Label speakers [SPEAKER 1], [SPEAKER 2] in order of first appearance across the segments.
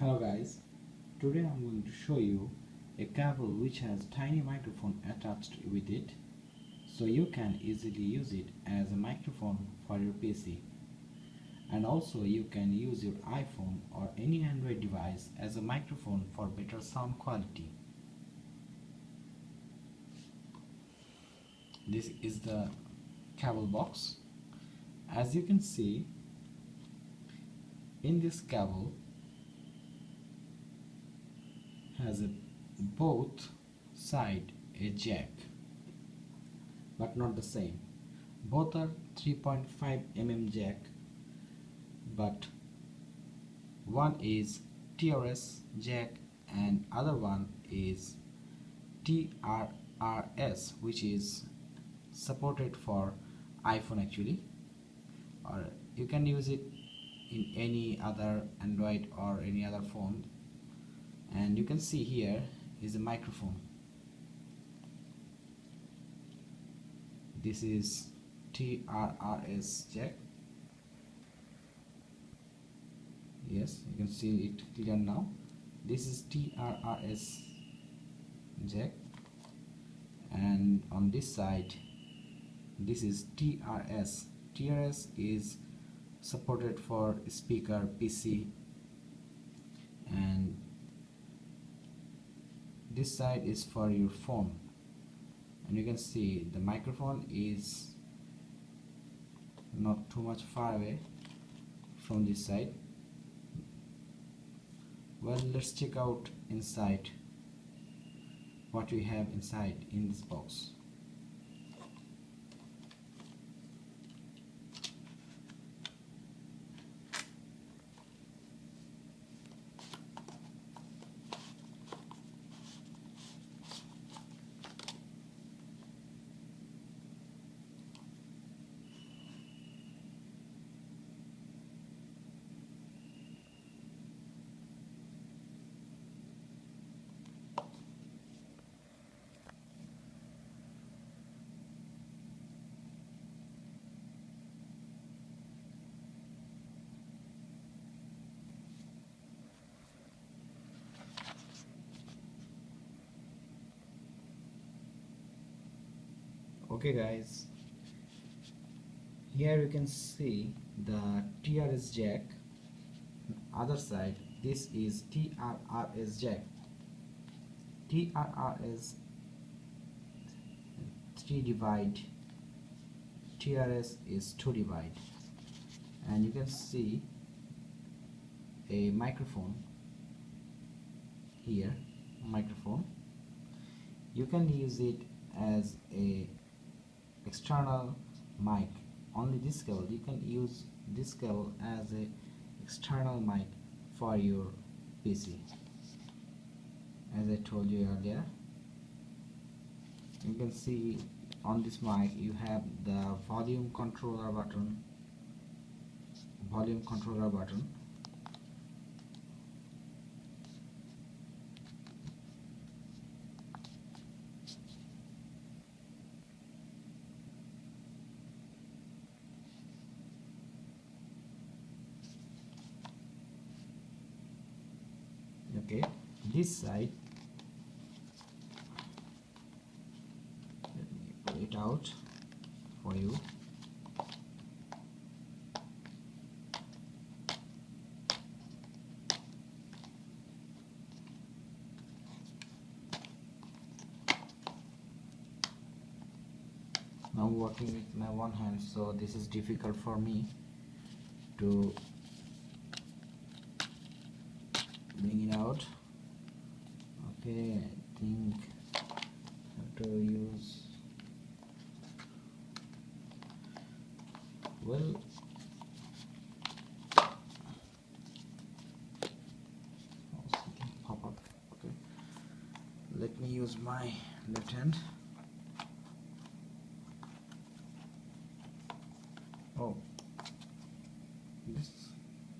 [SPEAKER 1] Hello guys, today I'm going to show you a cable which has tiny microphone attached with it, so you can easily use it as a microphone for your PC, and also you can use your iPhone or any Android device as a microphone for better sound quality. This is the cable box. As you can see, in this cable has both side a jack, but not the same. Both are 3.5 mm jack, but one is TRS jack and other one is TRRS, which is supported for iPhone actually, or you can use it in any other Android or any other phone. And you can see here is a microphone. This is TRRS jack. Yes, you can see it clear now. This is TRRS jack, and on this side this is TRS. TRS is supported for speaker, PC, and this side is for your phone. And you can see the microphone is not too much far away from this side. Well, let's check out inside what we have inside in this box. Okay guys, here you can see the TRS jack. Other side, this is TRRS jack. TRRS 3 divide, TRS is 2 divide, and you can see a microphone here. Microphone, you can use it as a external mic. Only this cable, you can use this cable as a external mic for your PC. As I told you earlier, you can see on this mic you have the volume controller button, okay. This side, let me pull it out for you. Now I'm working with my one hand, so this is difficult for me to bring it out. Okay, I think I have to use, well, pop up. Okay, let me use my left hand. Oh,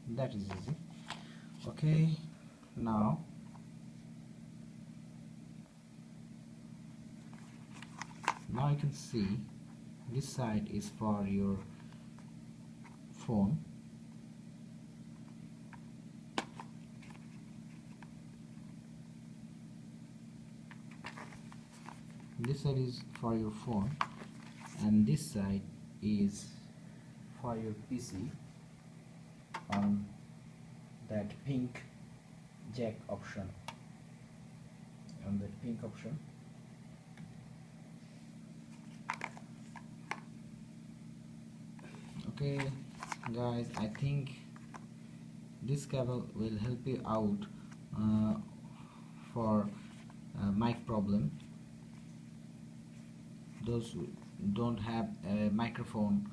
[SPEAKER 1] that is easy. Okay, now you can see this side is for your phone, This side is for your phone and this side is for your PC on that pink jack option, Okay guys, I think this cable will help you out for mic problem. Those who don't have a microphone,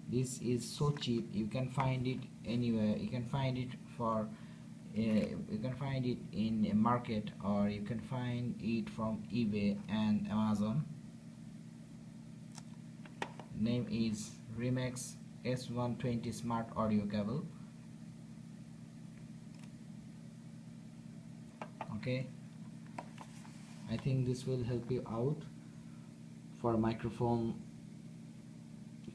[SPEAKER 1] this is so cheap, you can find it anywhere. You can find it for you can find it in a market, or you can find it from eBay and Amazon. Name is Remax S120 smart audio cable. Okay, I think this will help you out for microphone,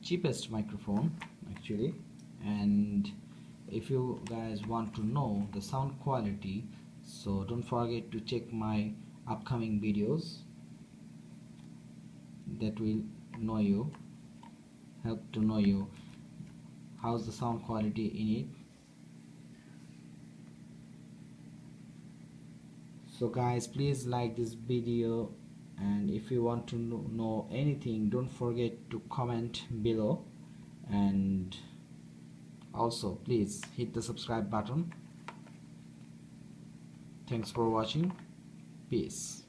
[SPEAKER 1] cheapest microphone actually. And if you guys want to know the sound quality, so don't forget to check my upcoming videos that will help to know you how's the sound quality in it. So guys, please like this video, and if you want to know anything, don't forget to comment below, and also please hit the subscribe button. Thanks for watching. Peace.